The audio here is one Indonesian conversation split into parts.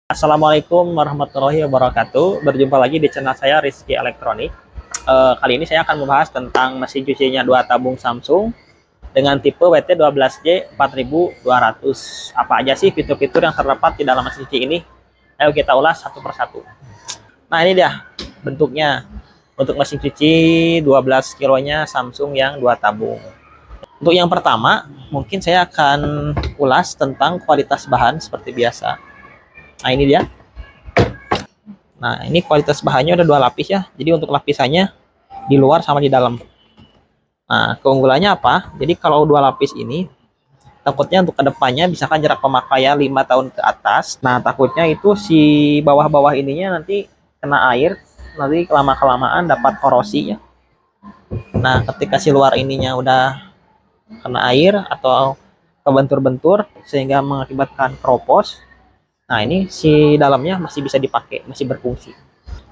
Assalamualaikum warahmatullahi wabarakatuh. Berjumpa lagi di channel saya Rizky Elektronik. Kali ini saya akan membahas tentang mesin cucinya 2 tabung Samsung dengan tipe WT12J 4200. Apa aja sih fitur-fitur yang terdapat di dalam mesin cuci ini? Ayo kita ulas satu persatu. Nah, ini dia bentuknya. Untuk mesin cuci 12 kilonya Samsung yang 2 tabung. Untuk yang pertama, mungkin saya akan ulas tentang kualitas bahan seperti biasa. Nah, ini dia. Nah, ini kualitas bahannya udah 2 lapis ya. Jadi untuk lapisannya di luar sama di dalam. Nah, keunggulannya apa? Jadi kalau 2 lapis ini takutnya untuk kedepannya misalkan jarak pemakaian 5 tahun ke atas. Nah, takutnya itu si bawah-bawah ininya nanti kena air, nanti kelamaan dapat korosi ya. Nah, ketika si luar ininya udah kena air atau kebentur-bentur sehingga mengakibatkan keropos. Nah, ini si dalamnya masih bisa dipakai, masih berfungsi.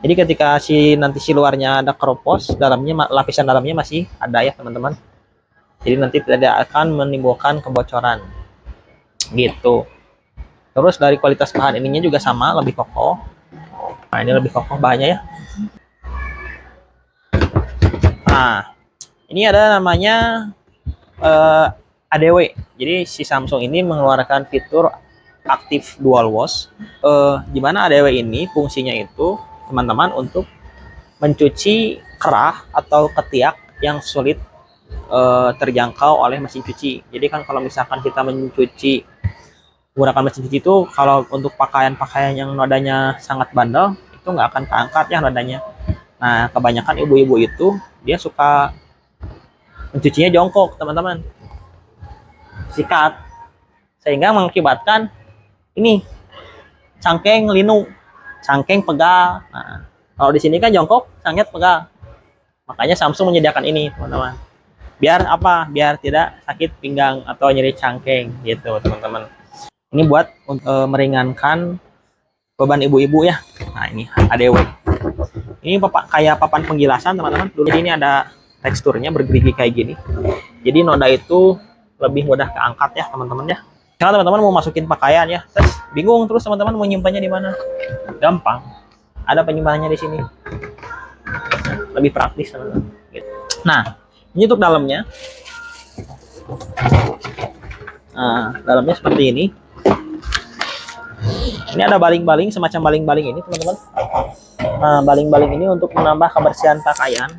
Jadi ketika nanti si luarnya ada keropos, dalamnya lapisan dalamnya masih ada ya, teman-teman. Jadi nanti tidak akan menimbulkan kebocoran. Gitu. Terus dari kualitas bahan ininya juga sama, lebih kokoh. Nah, ini lebih kokoh bahannya ya. Nah, ini ada namanya ADW. Jadi si Samsung ini mengeluarkan fitur aktif dual wash. Gimana ADW ini fungsinya itu teman-teman untuk mencuci kerah atau ketiak yang sulit terjangkau oleh mesin cuci. Jadi kan kalau misalkan kita menggunakan mesin cuci itu, kalau untuk pakaian-pakaian yang nodanya sangat bandel itu nggak akan keangkat ya nodanya. Nah, kebanyakan ibu-ibu itu dia suka mencucinya jongkok, teman-teman, sikat, sehingga mengakibatkan ini cangkeng linu, cangkeng pegal. Nah, kalau di sini kan jongkok, cangkeng pegal. Makanya Samsung menyediakan ini, teman-teman. Biar apa? Biar tidak sakit pinggang atau nyeri cangkeng gitu, teman-teman. Ini buat meringankan beban ibu-ibu ya. Nah, ini ADW. Ini kayak papan penggilasan, teman-teman. Dulu ini ada teksturnya bergerigi kayak gini. Jadi noda itu lebih mudah keangkat ya, teman-teman ya. Kalau teman-teman mau masukin pakaian ya, terus bingung terus teman-teman mau nyimpannya di mana? Gampang. Ada penyimpanannya di sini. Lebih praktis, teman-teman. Nah, ini untuk dalamnya. Nah, dalamnya seperti ini. Ini ada baling-baling, semacam baling-baling ini, teman-teman. Nah, baling-baling ini untuk menambah kebersihan pakaian.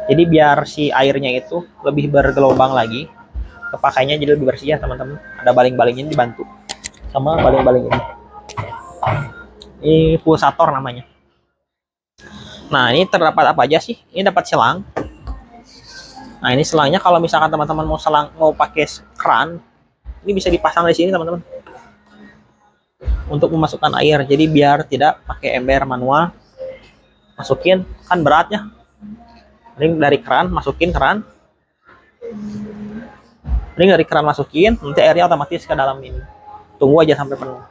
Jadi biar si airnya itu lebih bergelombang lagi. Kepakainya jadi lebih bersih ya, teman-teman. Ada baling-balingnya dibantu sama baling-baling ini. Ini pulsator namanya. Nah, ini terdapat apa aja sih? Ini dapat selang. Nah, ini selangnya kalau misalkan teman-teman mau pakai keran, ini bisa dipasang di sini, teman-teman. Untuk memasukkan air. Jadi biar tidak pakai ember manual. Masukin kan beratnya. Ini dari keran, masukin keran. Ini dari keran masukin, nanti airnya otomatis ke dalam ini. Tunggu aja sampai penuh.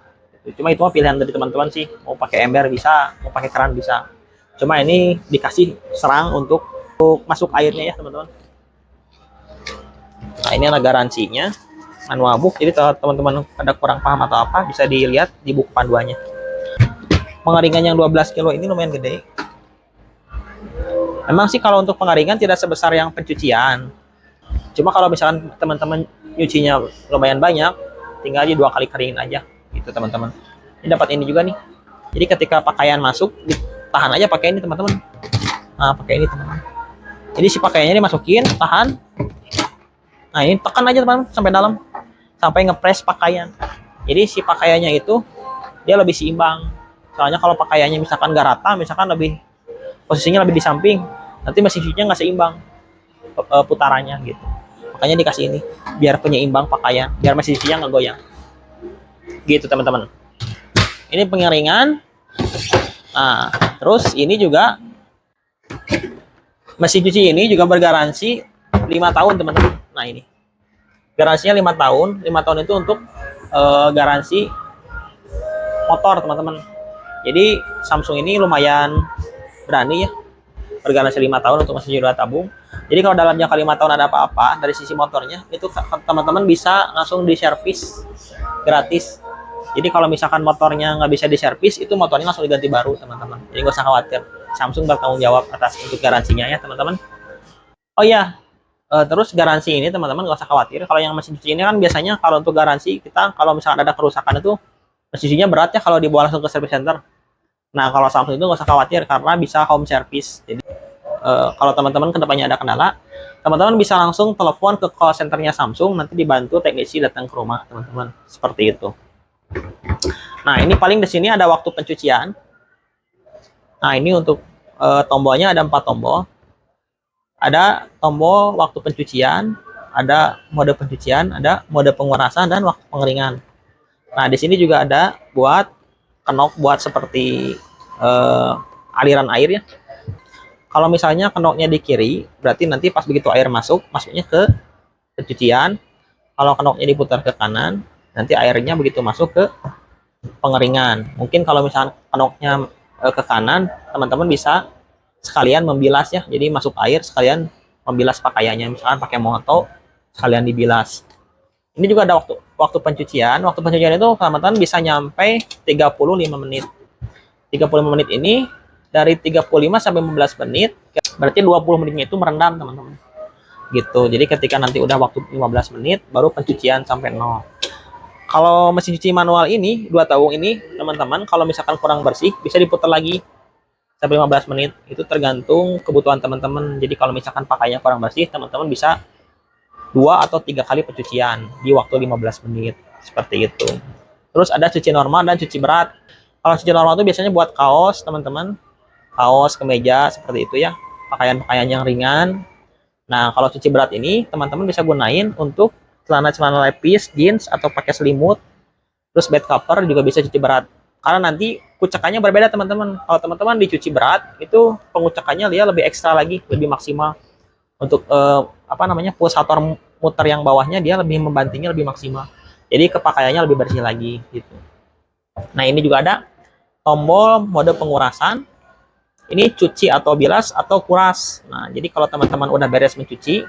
Cuma itu mah pilihan dari teman-teman sih. Mau pakai ember bisa, mau pakai keran bisa. Cuma ini dikasih serang untuk masuk airnya ya, teman-teman. Nah, ini ada garansinya. Manual book. Jadi kalau teman-teman ada kurang paham atau apa, bisa dilihat di buku panduannya. Pengeringan yang 12 kilo ini lumayan gede. Memang sih kalau untuk pengeringan tidak sebesar yang pencucian. Cuma kalau misalkan teman-teman nyucinya lumayan banyak, tinggal aja 2 kali keringin aja gitu, teman-teman. Ini dapat ini juga nih. Jadi ketika pakaian masuk, ditahan aja pakai ini, teman-teman. Nah, pakai ini, teman-teman. Jadi si pakaiannya dimasukin, tahan. Nah, ini tekan aja, teman-teman, sampai dalam. Sampai ngepres pakaian. Jadi si pakaiannya itu dia lebih seimbang. Soalnya kalau pakaiannya misalkan gak rata, misalkan posisinya lebih di samping, nanti mesin cucinya nggak seimbang putarannya gitu. Makanya dikasih ini biar penyeimbang pakaian, biar mesin cucinya nggak goyang gitu, teman-teman. Ini pengeringan. Nah, terus ini juga mesin cuci ini juga bergaransi 5 tahun, teman-teman. Nah, ini garansinya 5 tahun. 5 tahun itu untuk garansi motor, teman-teman. Jadi Samsung ini lumayan berani ya, bergaransi 5 tahun untuk mesin cuci 2 tabung. Jadi kalau dalam jangka 5 tahun ada apa-apa dari sisi motornya, itu teman-teman bisa langsung diservis gratis Jadi kalau misalkan motornya nggak bisa diservis, itu motornya langsung diganti baru teman-teman. Jadi nggak usah khawatir, Samsung bertanggung jawab atas untuk garansinya ya teman-teman. Oh iya, terus garansi ini teman-teman nggak usah khawatir. Kalau yang mesin cuci ini kan biasanya kalau untuk garansi kita kalau misalkan ada kerusakan itu mesin cucinya berat ya kalau dibawa langsung ke service center. Nah kalau Samsung itu nggak usah khawatir karena bisa home service. Jadi kalau teman-teman kedepannya ada kendala, teman-teman bisa langsung telepon ke call centernya Samsung, nanti dibantu teknisi datang ke rumah teman-teman. Seperti itu. Nah ini paling di sini ada waktu pencucian. Nah ini untuk tombolnya ada 4 tombol. Ada tombol waktu pencucian, ada mode pencucian, ada mode pengurasan dan waktu pengeringan. Nah di sini juga ada buat kenop buat seperti aliran air ya. Kalau misalnya kenoknya di kiri, berarti nanti pas begitu air masuk, masuknya ke pencucian. Kalau kenoknya diputar ke kanan, nanti airnya begitu masuk ke pengeringan. Mungkin kalau misalnya kenoknya ke kanan, teman-teman bisa sekalian membilas ya. Jadi masuk air sekalian membilas pakaiannya, misalkan pakai moto sekalian dibilas. Ini juga ada waktu pencucian. Waktu pencucian itu teman-teman bisa nyampe 35 menit. 35 menit ini dari 35 sampai 15 menit, berarti 20 menitnya itu merendam teman-teman. Gitu. Jadi ketika nanti udah waktu 15 menit baru pencucian sampai 0. Kalau mesin cuci manual ini, 2 tabung ini, teman-teman, kalau misalkan kurang bersih bisa diputar lagi sampai 15 menit. Itu tergantung kebutuhan teman-teman. Jadi kalau misalkan pakainya kurang bersih, teman-teman bisa 2 atau 3 kali pencucian di waktu 15 menit. Seperti itu. Terus ada cuci normal dan cuci berat. Kalau cuci normal itu biasanya buat kaos, teman-teman. Kaos, kemeja, seperti itu ya. Pakaian-pakaian yang ringan. Nah, kalau cuci berat ini, teman-teman bisa gunain untuk celana-celana lepis, jeans, atau pakai selimut. Terus bed cover juga bisa cuci berat. Karena nanti kucekannya berbeda teman-teman. Kalau teman-teman dicuci berat, itu pengucekannya dia lebih ekstra lagi, lebih maksimal. Untuk pulsator muter yang bawahnya dia lebih membantingnya lebih maksimal. Jadi kepakaiannya lebih bersih lagi gitu. Nah ini juga ada tombol mode pengurasan. Ini cuci atau bilas atau kuras. Nah jadi kalau teman-teman udah beres mencuci,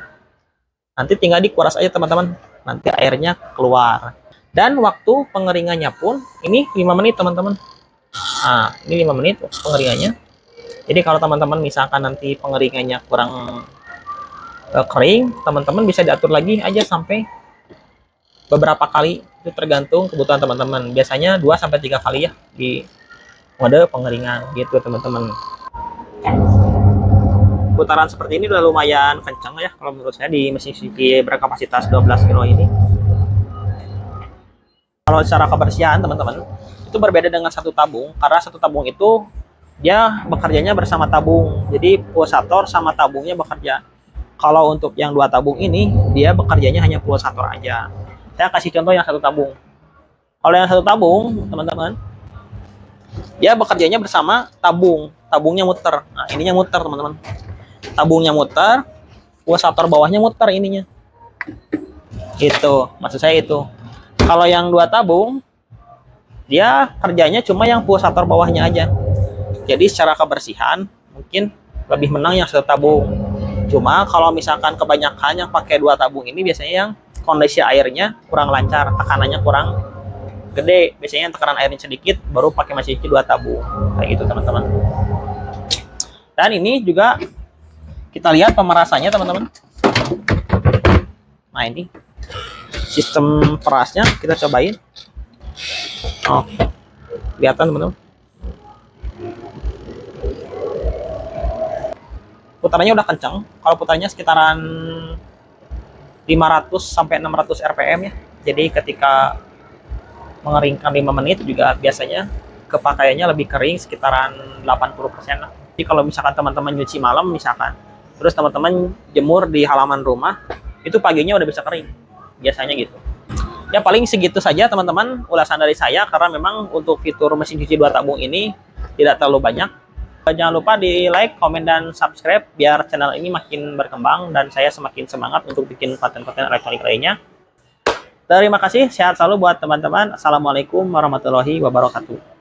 nanti tinggal dikuras aja teman-teman. Nanti airnya keluar. Dan waktu pengeringannya pun ini 5 menit teman-teman. Nah, ini 5 menit pengeringannya. Jadi kalau teman-teman misalkan nanti pengeringannya kurang kering, teman-teman bisa diatur lagi aja sampai beberapa kali. Itu tergantung kebutuhan teman-teman. Biasanya 2 sampai 3 kali ya di mode pengeringan gitu teman-teman. Putaran seperti ini udah lumayan kencang ya kalau menurut saya di mesin cuci berkapasitas 12 kilo ini. Kalau secara kebersihan teman-teman itu berbeda dengan satu tabung, karena satu tabung itu dia bekerjanya bersama tabung, jadi pulsator sama tabungnya bekerja. Kalau untuk yang 2 tabung ini dia bekerjanya hanya pulsator aja. Saya kasih contoh yang 1 tabung. Kalau yang 1 tabung teman-teman dia bekerjanya bersama tabungnya muter. Nah ininya muter teman-teman, tabungnya muter, pulsator bawahnya muter ininya. Itu maksud saya itu. Kalau yang 2 tabung, dia kerjanya cuma yang pulsator bawahnya aja. Jadi secara kebersihan mungkin lebih menang yang 1 tabung. Cuma kalau misalkan kebanyakan yang pakai 2 tabung ini biasanya yang kondisi airnya kurang lancar, tekanannya kurang gede. Biasanya yang tekanan airnya sedikit baru pakai mesin cuci 2 tabung. Kayak gitu teman-teman. Dan ini juga kita lihat pemerasannya teman-teman. Nah ini sistem perasnya kita cobain. Oh, kelihatan teman-teman. Putarannya udah kencang. Kalau putarnya sekitaran 500 sampai 600 rpm ya. Jadi ketika mengeringkan 5 menit juga biasanya kepakaiannya lebih kering sekitaran 80% lah. Jadi kalau misalkan teman-teman nyuci malam misalkan, terus teman-teman jemur di halaman rumah, itu paginya udah bisa kering. Biasanya gitu. Ya paling segitu saja teman-teman ulasan dari saya, karena memang untuk fitur mesin cuci 2 tabung ini tidak terlalu banyak. Jangan lupa di like, komen, dan subscribe biar channel ini makin berkembang dan saya semakin semangat untuk bikin konten-konten elektronik lainnya. Terima kasih, sehat selalu buat teman-teman. Assalamualaikum warahmatullahi wabarakatuh.